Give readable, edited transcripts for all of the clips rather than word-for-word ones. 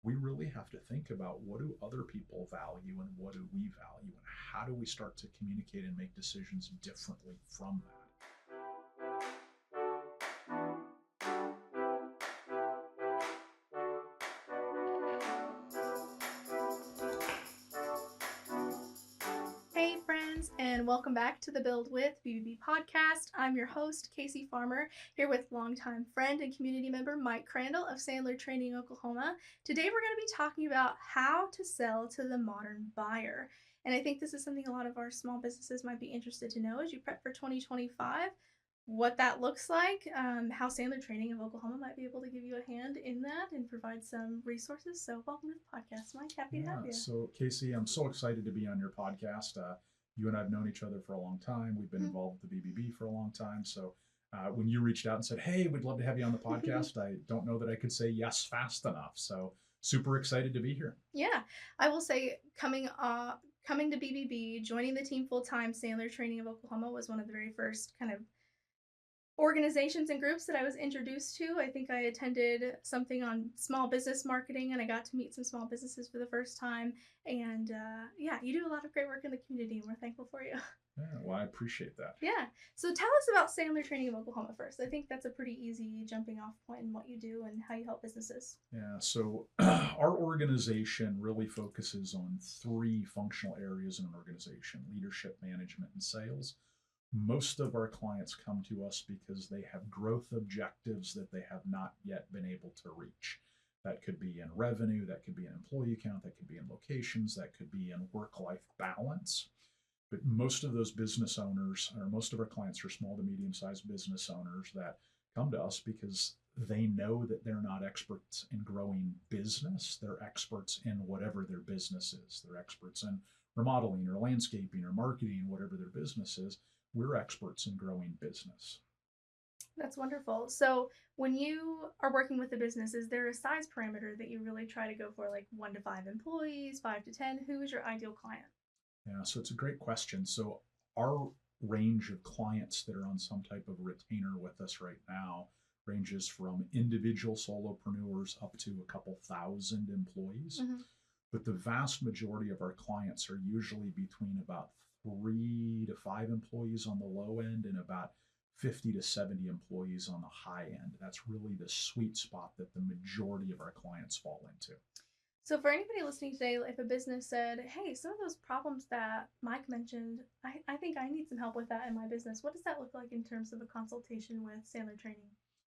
we really have to think about what do other people value and what do we value and how do we start to communicate and make decisions differently from that. Hey, friends, and welcome back to the Build with BBB podcast. I'm your host, Casey Farmer, here with longtime friend and community member Mike Crandall of Sandler Training, Oklahoma. Today, we're going to be talking about how to sell to the modern buyer. And I think this is something a lot of our small businesses might be interested to know as you prep for 2025, what that looks like, how Sandler Training of Oklahoma might be able to give you a hand in that and provide some resources. So, welcome to the podcast, Mike. Happy to have Yeah. you. So, Casey, I'm so excited to be on your podcast. You and I have known each other for a long time. We've been involved with the BBB for a long time. So, when you reached out and said, "Hey, we'd love to have you on the podcast," I don't know that I could say yes fast enough. So, super excited to be here. Yeah, I will say coming to BBB, joining the team full time, Sandler Training of Oklahoma was one of the very first kind of organizations and groups that I was introduced to. I think I attended something on small business marketing and I got to meet some small businesses for the first time. And yeah, you do a lot of great work in the community and we're thankful for you. Yeah, well, I appreciate that. Yeah. So tell us about Sandler Training of Oklahoma first. I think that's a pretty easy jumping off point in what you do and how you help businesses. Yeah, so our organization really focuses on three functional areas in an organization: leadership, management, and sales. Most of our clients come to us because they have growth objectives that they have not yet been able to reach. That could be in revenue, that could be in employee count, that could be in locations, that could be in work life balance. But most of those business owners, or most of our clients, are small to medium sized business owners that come to us because they know that they're not experts in growing business. They're experts in whatever their business is. They're experts in remodeling or landscaping or marketing, whatever their business is. We're experts in growing business. That's wonderful. So, when you are working with a business, is there a size parameter that you really try to go for, like 1 to 5 employees, 5 to 10? Who is your ideal client? Yeah, so it's a great question. So our range of clients that are on some type of retainer with us right now ranges from individual solopreneurs up to a couple thousand employees. Mm-hmm. But the vast majority of our clients are usually between about 3 to 5 employees on the low end and about 50 to 70 employees on the high end. That's really the sweet spot that the majority of our clients fall into. So, for anybody listening today, if a business said, hey, some of those problems that Mike mentioned, I think I need some help with that in my business, what does that look like in terms of a consultation with Sandler Training?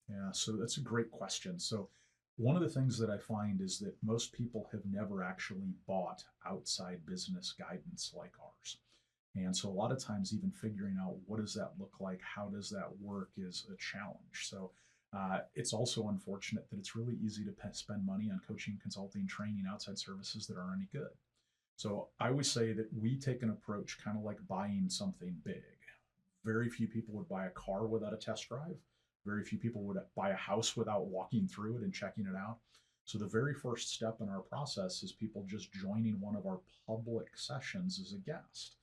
Yeah, so that's a great question. So, one of the things that I find is that most people have never actually bought outside business guidance like ours. And so, a lot of times, even figuring out what does that look like, how does that work is a challenge. So, it's also unfortunate that it's really easy to spend money on coaching, consulting, training, outside services that aren't any good. So, I always say that we take an approach kind of like buying something big. Very few people would buy a car without a test drive. Very few people would buy a house without walking through it and checking it out. So the very first step in our process is people just joining one of our public sessions as a guest.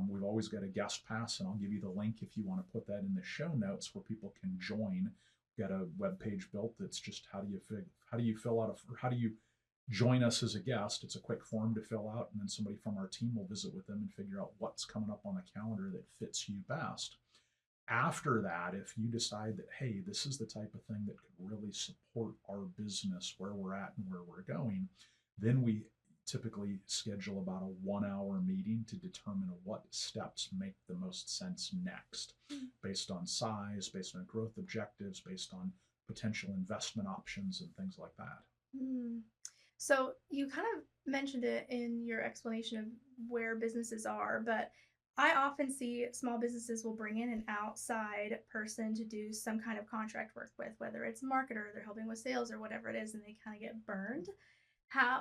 We've always got a guest pass, and I'll give you the link if you want to put that in the show notes where people can join. We've got a web page built that's just how do you fill out or how do you join us as a guest. It's a quick form to fill out, and then somebody from our team will visit with them and figure out what's coming up on the calendar that fits you best. After that, if you decide that, hey, this is the type of thing that could really support our business, where we're at and where we're going, then we typically schedule about a 1 hour meeting to determine what steps make the most sense next, based on size, based on growth objectives, based on potential investment options, and things like that. Mm. So you kind of mentioned it in your explanation of where businesses are, but I often see small businesses will bring in an outside person to do some kind of contract work with, whether it's a marketer, they're helping with sales or whatever it is, and they kind of get burned.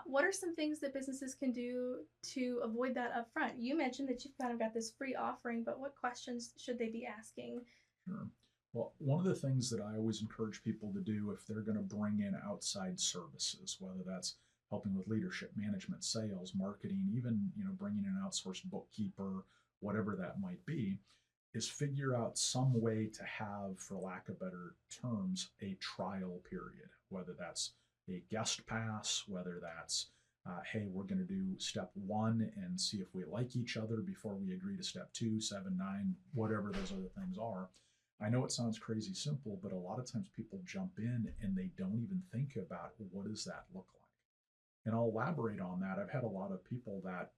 What are some things that businesses can do to avoid that up front? You mentioned that you've kind of got this free offering, but what questions should they be asking? Sure. Well, one of the things that I always encourage people to do if they're going to bring in outside services, whether that's helping with leadership, management, sales, marketing, even bringing in an outsourced bookkeeper, whatever that might be, is figure out some way to have, for lack of better terms, a trial period, whether that's a guest pass, whether that's, hey, we're going to do step one and see if we like each other before we agree to step two, seven, nine, whatever those other things are. I know it sounds crazy simple, but a lot of times people jump in and they don't even think about what does that look like. And I'll elaborate on that. I've had a lot of people that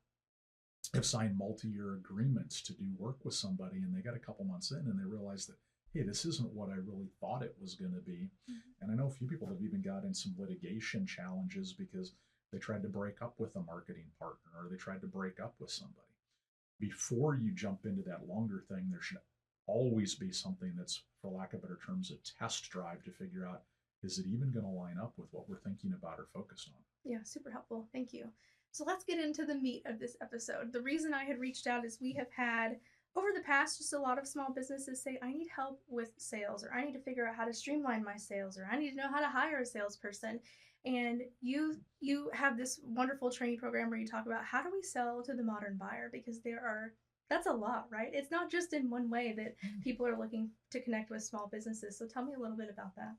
have signed multi-year agreements to do work with somebody, and they got a couple months in and they realize that, hey, this isn't what I really thought it was going to be. And I know a few people have even got in some litigation challenges because they tried to break up with a marketing partner or they tried to break up with somebody. Before you jump into that longer thing, there should always be something that's, for lack of better terms, a test drive to figure out, is it even going to line up with what we're thinking about or focused on? Yeah, super helpful. Thank you. So let's get into the meat of this episode. The reason I had reached out is we have had over the past just a lot of small businesses say, I need help with sales, or I need to figure out how to streamline my sales, or I need to know how to hire a salesperson. And you have this wonderful training program where you talk about how do we sell to the modern buyer, because that's a lot, right? It's not just in one way that people are looking to connect with small businesses. So tell me a little bit about that.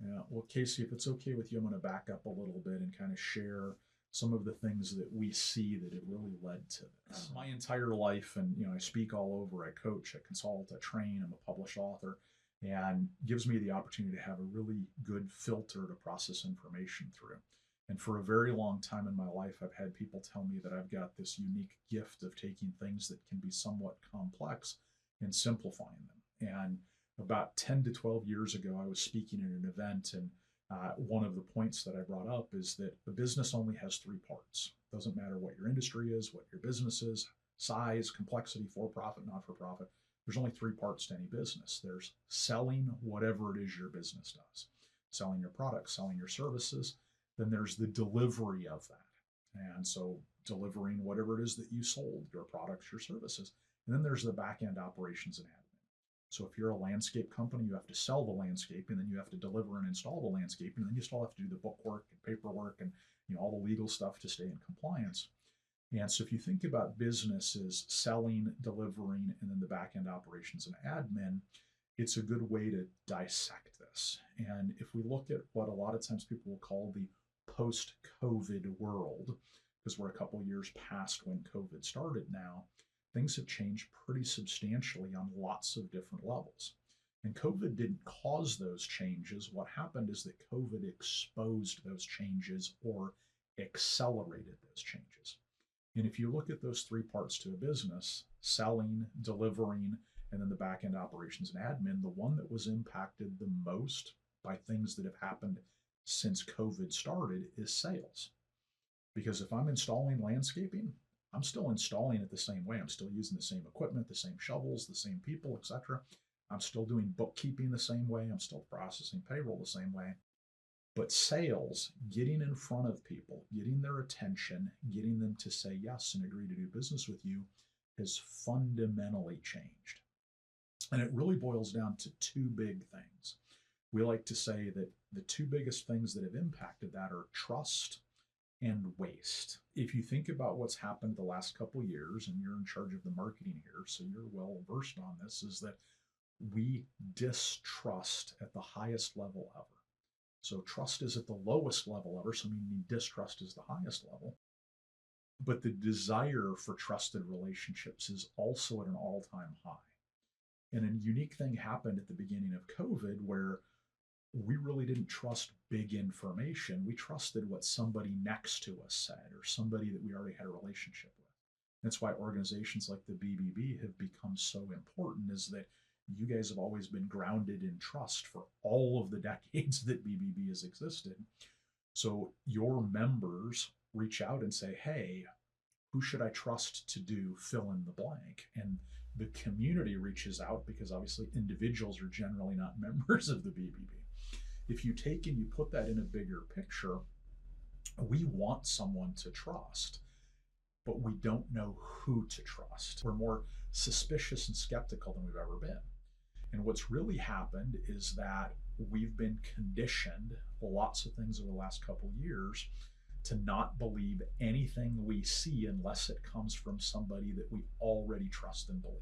Yeah, well, Casey, if it's okay with you, I'm going to back up a little bit and kind of share some of the things that we see that have really led to this. My entire life, and I speak all over. I coach, I consult, I train. I'm a published author, and gives me the opportunity to have a really good filter to process information through. And for a very long time in my life, I've had people tell me that I've got this unique gift of taking things that can be somewhat complex and simplifying them. And about 10 to 12 years ago, I was speaking at an event, and one of the points that I brought up is that the business only has three parts. It doesn't matter what your industry is, what your business is, size, complexity, for profit, not for profit. There's only three parts to any business. There's selling whatever it is your business does, selling your products, selling your services. Then there's the delivery of that. And so delivering whatever it is that you sold, your products, your services. And then there's the back end operations and admin. So if you're a landscape company, you have to sell the landscape, and then you have to deliver and install the landscape, and then you still have to do the bookwork and paperwork and all the legal stuff to stay in compliance. And so if you think about businesses selling, delivering, and then the back end operations and admin, it's a good way to dissect this. And if we look at what a lot of times people will call the post-COVID world, because we're a couple years past when COVID started now, things have changed pretty substantially on lots of different levels. And COVID didn't cause those changes. What happened is that COVID exposed those changes or accelerated those changes. And if you look at those three parts to a business, selling, delivering, and then the back end operations and admin, the one that was impacted the most by things that have happened since COVID started is sales. Because if I'm installing landscaping, I'm still installing it the same way. I'm still using the same equipment, the same shovels, the same people, etc. I'm still doing bookkeeping the same way. I'm still processing payroll the same way. But sales, getting in front of people, getting their attention, getting them to say yes and agree to do business with you has fundamentally changed. And it really boils down to two big things. We like to say that the two biggest things that have impacted that are trust and waste. If you think about what's happened the last couple of years, and you're in charge of the marketing here, so you're well versed on this, is that we distrust at the highest level ever. So trust is at the lowest level ever, so meaning distrust is the highest level. But the desire for trusted relationships is also at an all-time high. And a unique thing happened at the beginning of COVID where we really didn't trust big information. We trusted what somebody next to us said, or somebody that we already had a relationship with. That's why organizations like the BBB have become so important, is that you guys have always been grounded in trust for all of the decades that BBB has existed. So your members reach out and say, hey, who should I trust to do fill in the blank? And the community reaches out, because obviously individuals are generally not members of the BBB. If you take and you put that in a bigger picture, we want someone to trust, but we don't know who to trust. We're more suspicious and skeptical than we've ever been. And what's really happened is that we've been conditioned lots of things over the last couple of years to not believe anything we see unless it comes from somebody that we already trust and believe.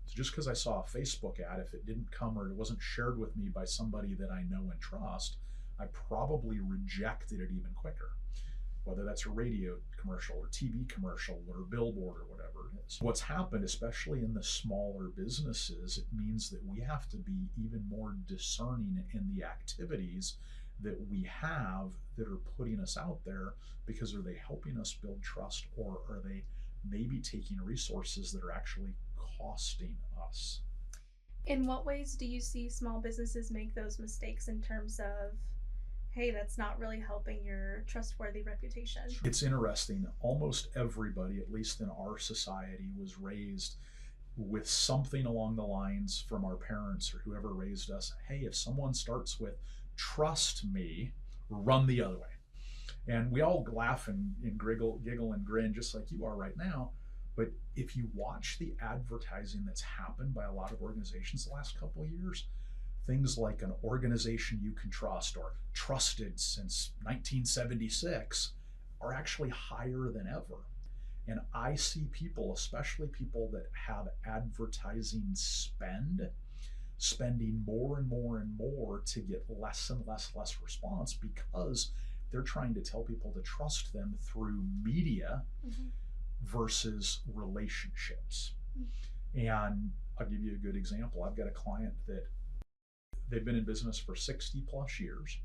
So just because I saw a Facebook ad, if it didn't come or it wasn't shared with me by somebody that I know and trust, I probably rejected it even quicker, whether that's a radio commercial or TV commercial or billboard or whatever it is. What's happened, especially in the smaller businesses, it means that we have to be even more discerning in the activities that we have that are putting us out there, because are they helping us build trust, or are they maybe taking resources that are actually costing us? In what ways do you see small businesses make those mistakes in terms of, hey, that's not really helping your trustworthy reputation? It's interesting. Almost everybody, at least in our society, was raised with something along the lines from our parents or whoever raised us. Hey, if someone starts with trust me, run the other way. And we all laugh and giggle and grin just like you are right now. But if you watch the advertising that's happened by a lot of organizations the last couple of years, things like an organization you can trust or trusted since 1976 are actually higher than ever. And I see people, especially people that have advertising spending more and more and more to get less and less response, because they're trying to tell people to trust them through media versus relationships. And I'll give you a good example. I've got a client that they've been in business for 60 plus years.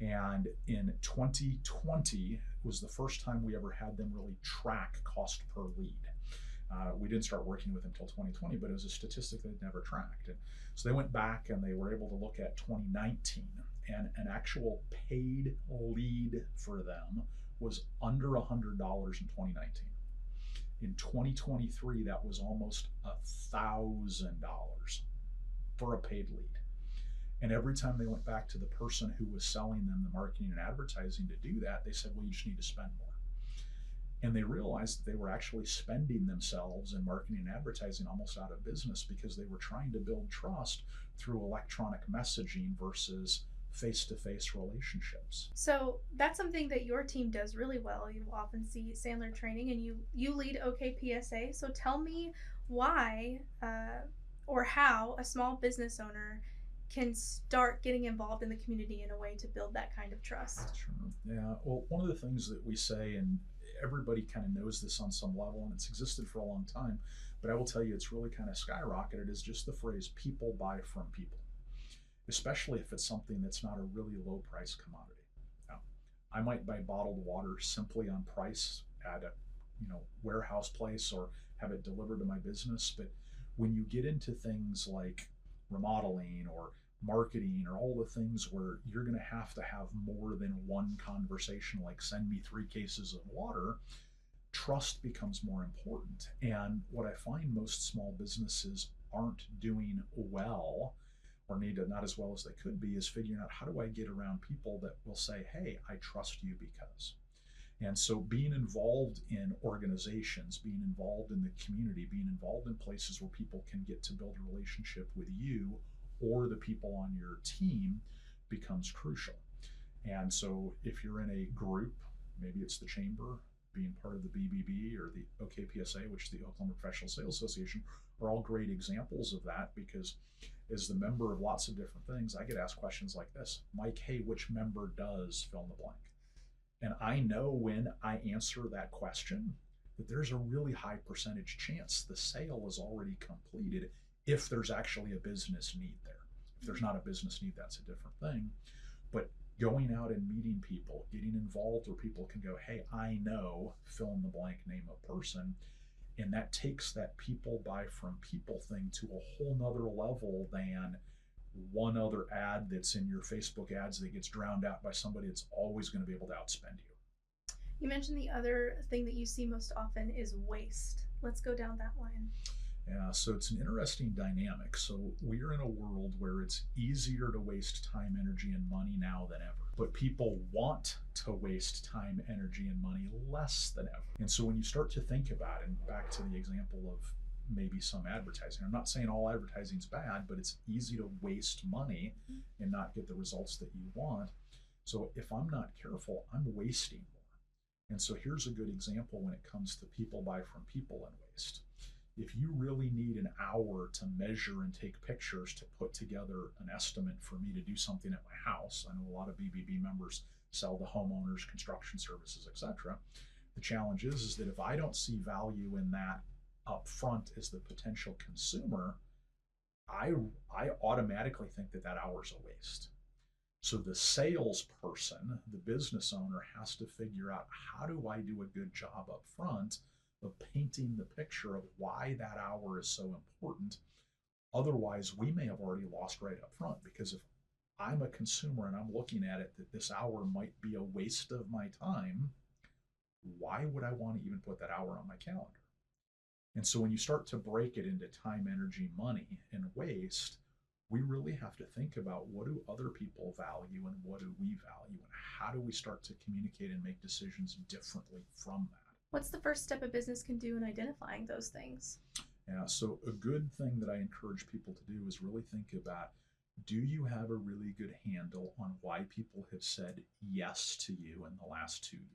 And in 2020 was the first time we ever had them really track cost per lead. We didn't start working with them until 2020, but it was a statistic they'd never tracked. And so they went back and they were able to look at 2019, and an actual paid lead for them was under $100 in 2019. In 2023, that was almost $1,000 for a paid lead. And every time they went back to the person who was selling them the marketing and advertising to do that, they said, well, you just need to spend more. And they realized that they were actually spending themselves in marketing and advertising almost out of business, because they were trying to build trust through electronic messaging versus face-to-face relationships. So that's something that your team does really well. You often see Sandler training, and you lead OKPSA. So tell me why or how a small business owner can start getting involved in the community in a way to build that kind of trust. Sure. Yeah. Well, one of the things that we say, and everybody kind of knows this on some level, and it's existed for a long time, but I will tell you it's really kind of skyrocketed, is just the phrase people buy from people, especially if it's something that's not a really low price commodity. Now, I might buy bottled water simply on price at a warehouse place or have it delivered to my business, but when you get into things like remodeling or marketing or all the things where you're going to have more than one conversation, like send me 3 cases of water, trust becomes more important. And what I find most small businesses aren't doing well, or need to not as well as they could be, is figuring out, how do I get around people that will say, hey, I trust you because. And so being involved in organizations, being involved in the community, being involved in places where people can get to build a relationship with you or the people on your team becomes crucial. And so if you're in a group, maybe it's the chamber, being part of the BBB or the OKPSA, which is the Oklahoma Professional Sales Association, are all great examples of that, because as the member of lots of different things, I get asked questions like this: Mike, hey, which member does fill in the blank? And I know when I answer that question that there's a really high percentage chance the sale is already completed, if there's actually a business need there. If there's not a business need, that's a different thing. But going out and meeting people, getting involved where people can go, hey, I know, fill in the blank name of person. And that takes that people buy from people thing to a whole nother level than one other ad that's in your Facebook ads that gets drowned out by somebody that's always going to be able to outspend you. You mentioned the other thing that you see most often is waste. Let's go down that line. Yeah, so it's an interesting dynamic. So we're in a world where it's easier to waste time, energy, and money now than ever. But people want to waste time, energy, and money less than ever. And so when you start to think about it, and back to the example of maybe some advertising, I'm not saying all advertising is bad, but it's easy to waste money and not get the results that you want. So if I'm not careful, I'm wasting more. And so here's a good example when it comes to people buy from people and waste. if you really need an hour to measure and take pictures to put together an estimate for me to do something at my house, I know a lot of BBB members sell to homeowners, construction services, etc. The challenge is that if I don't see value in that up front as the potential consumer, I automatically think that that hour's a waste. So the salesperson, the business owner, has to figure out, how do I do a good job up front of painting the picture of why that hour is so important. Otherwise, we may have already lost right up front, because if I'm a consumer and I'm looking at it that this hour might be a waste of my time, why would I want to even put that hour on my calendar? And so when you start to break it into time, energy, money, and waste, we really have to think about, what do other people value and what do we value, and how do we start to communicate and make decisions differently from that? What's the first step a business can do in identifying those things? Yeah, so a good thing that I encourage people to do is really think about, do you have a really good handle on why people have said yes to you in the last 2 years?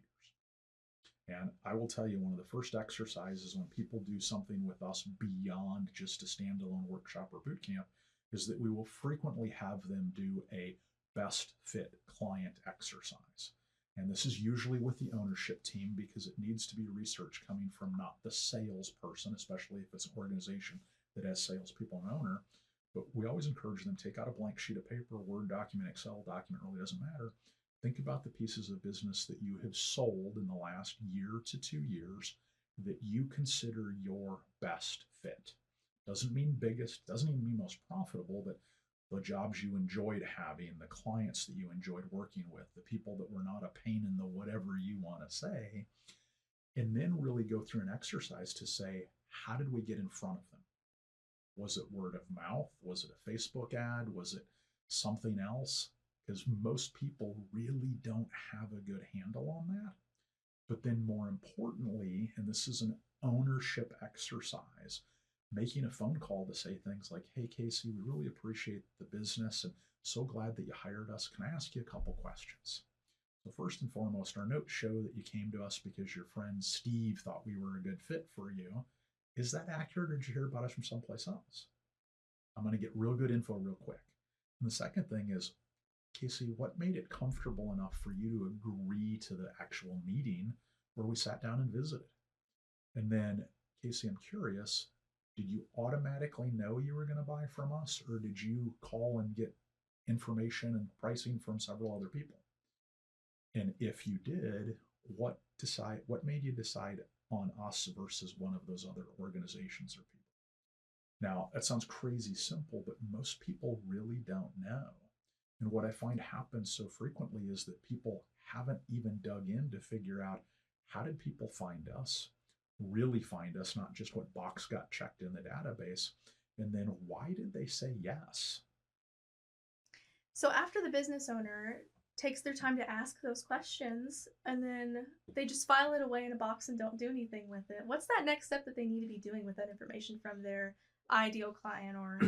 And I will tell you, one of the first exercises when people do something with us beyond just a standalone workshop or boot camp is that we will frequently have them do a best fit client exercise. And this is usually with the ownership team, because it needs to be research coming from not the salesperson, especially if it's an organization that has salespeople and owner. But we always encourage them, take out a blank sheet of paper, Word document, Excel document, really doesn't matter. Think about the pieces of business that you have sold in the last year to 2 years that you consider your best fit. Doesn't mean biggest, doesn't even mean most profitable, but the jobs you enjoyed having, the clients that you enjoyed working with, the people that were not a pain in the whatever you want to say, and then really go through an exercise to say, how did we get in front of them? Was it word of mouth? Was it a Facebook ad? Was it something else? Because most people really don't have a good handle on that. But then more importantly, and this is an ownership exercise, making a phone call to say things like, hey, Casey, we really appreciate the business and so glad that you hired us. Can I ask you a couple questions? So first and foremost, our notes show that you came to us because your friend Steve thought we were a good fit for you. Is that accurate, or did you hear about us from someplace else? I'm going to get real good info real quick. And the second thing is, Casey, what made it comfortable enough for you to agree to the actual meeting where we sat down and visited? And then, Casey, I'm curious, did you automatically know you were going to buy from us, or did you call and get information and pricing from several other people? And if you did, what made you decide on us versus one of those other organizations or people? Now, that sounds crazy simple, but most people really don't know. And what I find happens so frequently is that people haven't even dug in to figure out, how did people find us, really find us, not just what box got checked in the database, and then why did they say yes? So after the business owner takes their time to ask those questions, and then they just file it away in a box and don't do anything with it, what's that next step that they need to be doing with that information from their ideal client or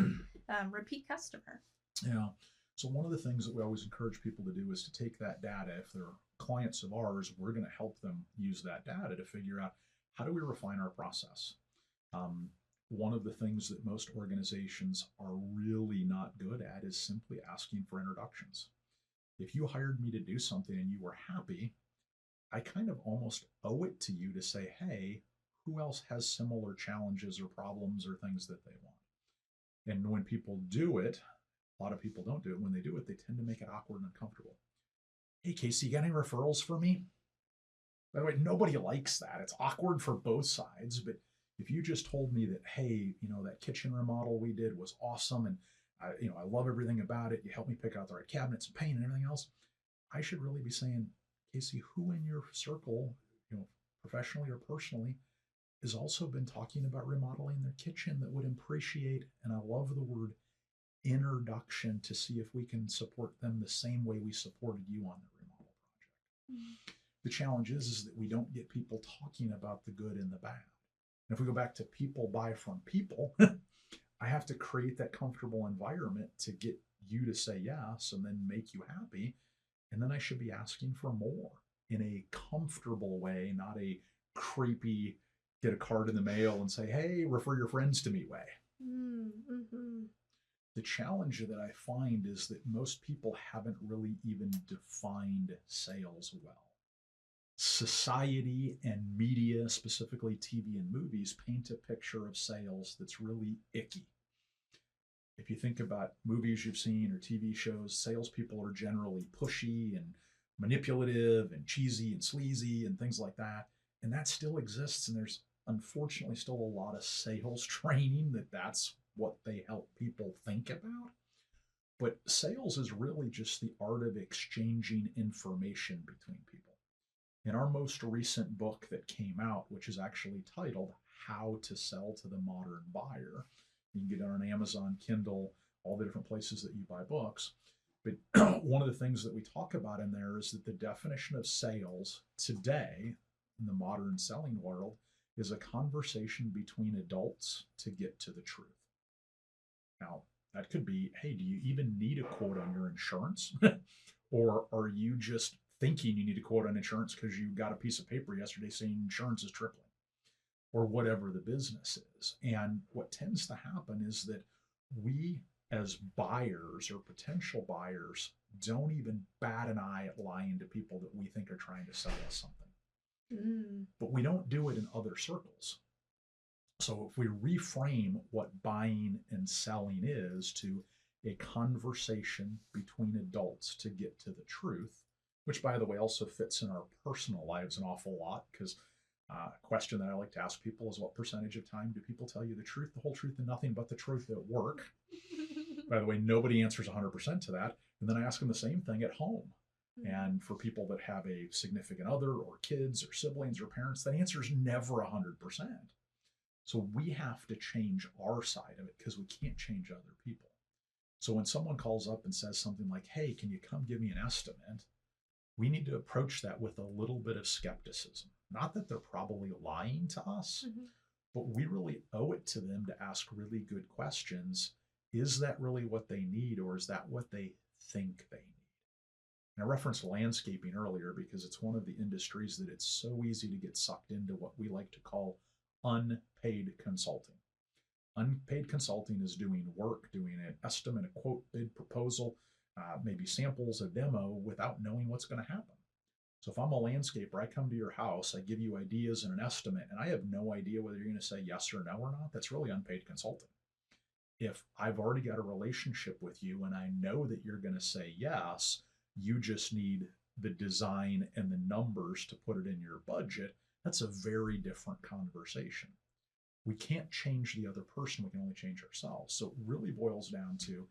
repeat customer? Yeah. So one of the things that we always encourage people to do is to take that data. If they're clients of ours, we're going to help them use that data to figure out, how do we refine our process? One of the things that most organizations are really not good at is simply asking for introductions. If you hired me to do something and you were happy, I kind of almost owe it to you to say, hey, who else has similar challenges or problems or things that they want? And when people do it, a lot of people don't do it. When they do it, they tend to make it awkward and uncomfortable. Hey, Casey, you got any referrals for me? By the way, nobody likes that. It's awkward for both sides. But if you just told me that, hey, that kitchen remodel we did was awesome, and I love everything about it. You helped me pick out the right cabinets and paint and everything else. I should really be saying, Casey, who in your circle, professionally or personally, has also been talking about remodeling their kitchen that would appreciate, and I love the word introduction, to see if we can support them the same way we supported you on the remodel project. Mm-hmm. The challenge is that we don't get people talking about the good and the bad. And if we go back to people buy from people, I have to create that comfortable environment to get you to say yes and then make you happy. And then I should be asking for more in a comfortable way, not a creepy, get a card in the mail and say, hey, refer your friends to me way. Mm-hmm. The challenge that I find is that most people haven't really even defined sales well. Society and media, specifically TV and movies, paint a picture of sales that's really icky. If you think about movies you've seen or TV shows, salespeople are generally pushy and manipulative and cheesy and sleazy and things like that. And that still exists. And there's unfortunately still a lot of sales training that's what they help people think about. But sales is really just the art of exchanging information between people. In our most recent book that came out, which is actually titled How to Sell to the Modern Buyer, you can get it on Amazon, Kindle, all the different places that you buy books. But one of the things that we talk about in there is that the definition of sales today in the modern selling world is a conversation between adults to get to the truth. Now, that could be, hey, do you even need a quote on your insurance? Or are you just thinking you need a quote on insurance because you got a piece of paper yesterday saying insurance is tripling? Or whatever the business is. And what tends to happen is that we, as buyers or potential buyers, don't even bat an eye at lying to people that we think are trying to sell us something. But we don't do it in other circles. So if we reframe what buying and selling is to a conversation between adults to get to the truth, which, by the way, also fits in our personal lives an awful lot, because a question that I like to ask people is, what percentage of time do people tell you the truth, the whole truth, and nothing but the truth at work? By the way, nobody answers 100% to that. And then I ask them the same thing at home. And for people that have a significant other or kids or siblings or parents, that answer is never 100%. So we have to change our side of it because we can't change other people. So when someone calls up and says something like, hey, can you come give me an estimate? We need to approach that with a little bit of skepticism. Not that they're probably lying to us, but we really owe it to them to ask really good questions. Is that really what they need, or is that what they think they need? And I referenced landscaping earlier because it's one of the industries that it's so easy to get sucked into what we like to call unpaid consulting. Unpaid consulting is doing work, doing an estimate, a quote, bid, proposal, maybe samples, a demo without knowing what's going to happen. So if I'm a landscaper, I come to your house, I give you ideas and an estimate, and I have no idea whether you're going to say yes or no or not. That's really unpaid consulting. If I've already got a relationship with you and I know that you're going to say yes, you just need the design and the numbers to put it in your budget, that's a very different conversation. We can't change the other person, we can only change ourselves. So it really boils down to,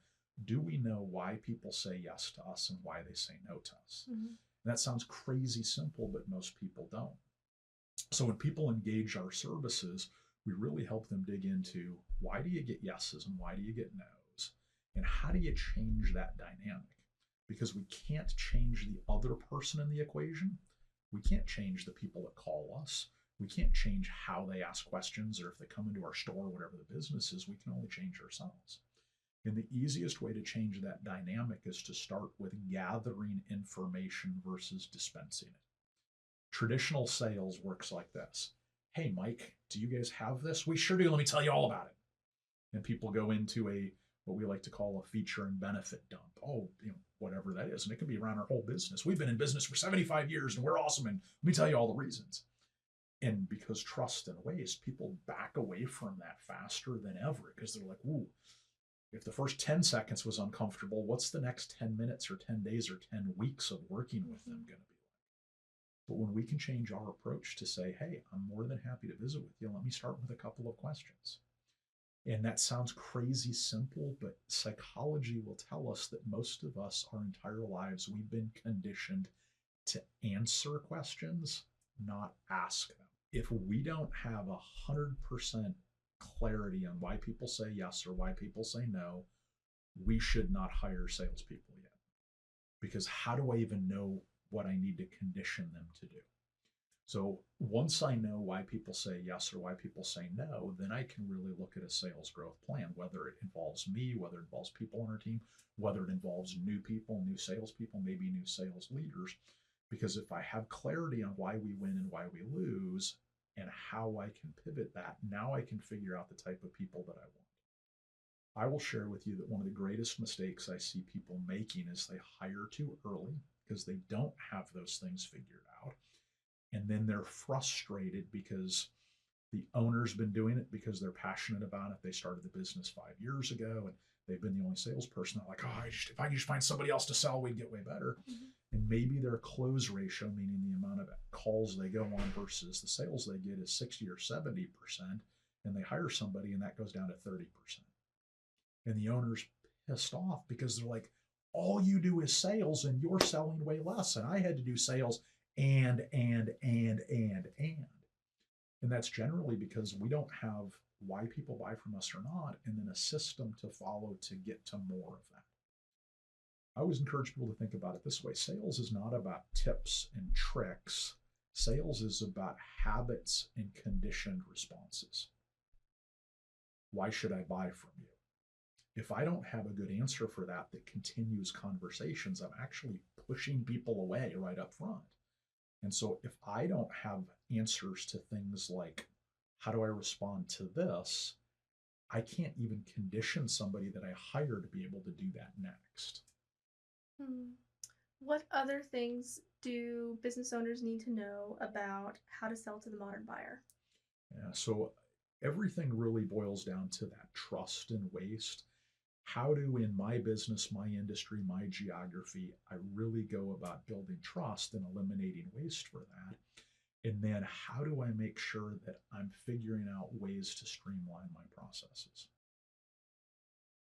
do we know why people say yes to us and why they say no to us? And that sounds crazy simple, but most people don't. So when people engage our services, we really help them dig into, why do you get yeses and why do you get nos? And how do you change that dynamic? Because we can't change the other person in the equation. We can't change the people that call us. We can't change how they ask questions or if they come into our store, whatever the business is. We can only change ourselves. And the easiest way to change that dynamic is to start with gathering information versus dispensing it. Traditional sales works like this. Hey, Mike, do you guys have this? We sure do. Let me tell you all about it. And people go into what we like to call a feature and benefit dump. Oh, whatever that is. And it can be around our whole business. We've been in business for 75 years and we're awesome. And let me tell you all the reasons. And because trust and waste, people back away from that faster than ever because they're like, ooh, if the first 10 seconds was uncomfortable, what's the next 10 minutes or 10 days or 10 weeks of working with them going to be like? But when we can change our approach to say, hey, I'm more than happy to visit with you. Let me start with a couple of questions. And that sounds crazy simple, but psychology will tell us that most of us, our entire lives, we've been conditioned to answer questions, not ask them. If we don't have 100% clarity on why people say yes or why people say no, we should not hire salespeople yet. Because how do I even know what I need to condition them to do? So once I know why people say yes or why people say no, then I can really look at a sales growth plan, whether it involves me, whether it involves people on our team, whether it involves new people, new salespeople, maybe new sales leaders. Because if I have clarity on why we win and why we lose, and how I can pivot that. Now I can figure out the type of people that I want. I will share with you that one of the greatest mistakes I see people making is they hire too early because they don't have those things figured out. And then they're frustrated because the owner's been doing it because they're passionate about it. They started the business 5 years ago and they've been the only salesperson. They're like, oh, if I could just find somebody else to sell, we'd get way better. Mm-hmm. And maybe their close ratio, meaning the amount of calls they go on versus the sales they get, is 60 or 70%. And they hire somebody and that goes down to 30%. And the owner's pissed off because they're like, all you do is sales and you're selling way less. And I had to do sales and. And that's generally because we don't have why people buy from us or not, and then a system to follow to get to more of that. I always encourage people to think about it this way. Sales is not about tips and tricks. Sales is about habits and conditioned responses. Why should I buy from you? If I don't have a good answer for that continues conversations, I'm actually pushing people away right up front. And so if I don't have answers to things like, how do I respond to this? I can't even condition somebody that I hire to be able to do that next. What other things do business owners need to know about how to sell to the modern buyer? Yeah, so everything really boils down to that trust and waste. How do, in my business, my industry, my geography, I really go about building trust and eliminating waste for that? And then how do I make sure that I'm figuring out ways to streamline my processes?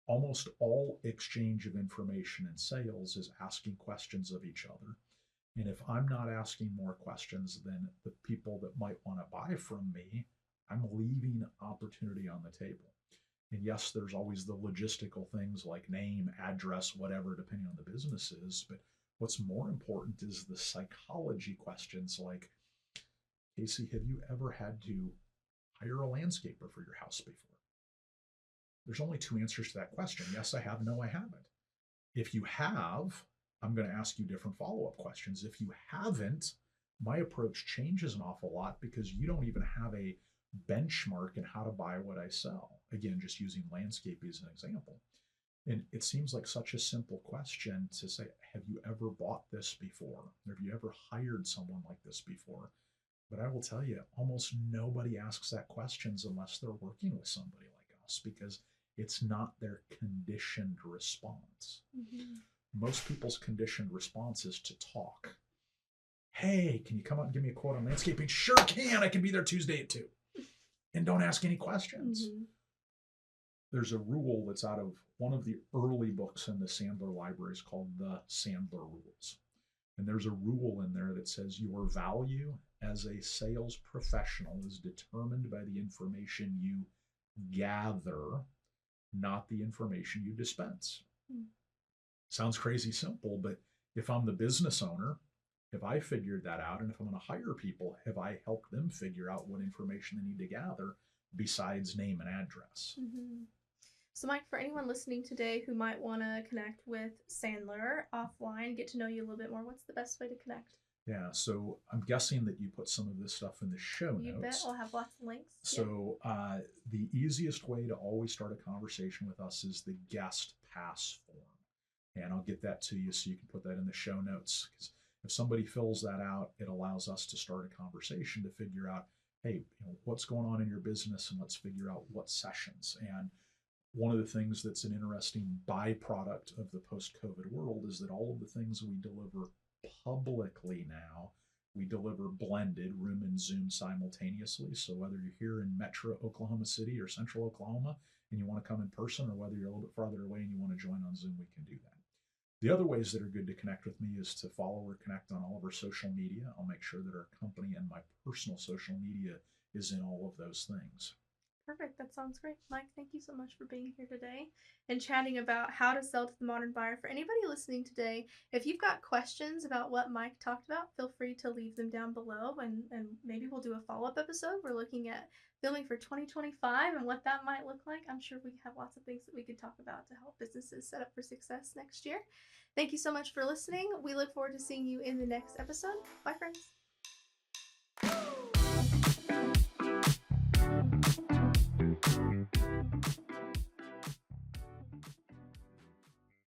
Almost all exchange of information in sales is asking questions of each other. And if I'm not asking more questions than the people that might want to buy from me, I'm leaving opportunity on the table. And yes, there's always the logistical things like name, address, whatever, depending on the business is. But what's more important is the psychology questions like, Casey, have you ever had to hire a landscaper for your house before? There's only two answers to that question. Yes, I have. No, I haven't. If you have, I'm going to ask you different follow-up questions. If you haven't, my approach changes an awful lot because you don't even have a benchmark in how to buy what I sell. Again, just using landscape as an example. And it seems like such a simple question to say, have you ever bought this before? Or have you ever hired someone like this before? But I will tell you, almost nobody asks that questions unless they're working with somebody like us because it's not their conditioned response. Mm-hmm. Most people's conditioned response is to talk. Hey, can you come out and give me a quote on landscaping? Sure can. I can be there Tuesday at 2. And don't ask any questions. Mm-hmm. There's a rule that's out of one of the early books in the Sandler libraries called the Sandler Rules. And there's a rule in there that says your value as a sales professional is determined by the information you gather, not the information you dispense. Sounds crazy simple, but if I'm the business owner, have I figured that out? And if I'm going to hire people, have I helped them figure out what information they need to gather besides name and address? Mm-hmm. So, Mike, for anyone listening today who might want to connect with Sandler offline, get to know you a little bit more, what's the best way to connect? Yeah, so I'm guessing that you put some of this stuff in the show notes. You bet. I'll have lots of links. So the easiest way to always start a conversation with us is the guest pass form. And I'll get that to you so you can put that in the show notes. Because if somebody fills that out, it allows us to start a conversation to figure out, hey, what's going on in your business, and let's figure out what sessions. And one of the things that's an interesting byproduct of the post-COVID world is that all of the things we deliver publicly now, we deliver blended, room and Zoom simultaneously. So whether you're here in Metro Oklahoma City or Central Oklahoma and you want to come in person, or whether you're a little bit farther away and you want to join on Zoom, we can do that. The other ways that are good to connect with me is to follow or connect on all of our social media. I'll make sure that our company and my personal social media is in all of those things. Perfect. That sounds great. Mike, thank you so much for being here today and chatting about how to sell to the modern buyer. For anybody listening today, if you've got questions about what Mike talked about, feel free to leave them down below, and maybe we'll do a follow-up episode. We're looking at filming for 2025 and what that might look like. I'm sure we have lots of things that we could talk about to help businesses set up for success next year. Thank you so much for listening. We look forward to seeing you in the next episode. Bye, friends.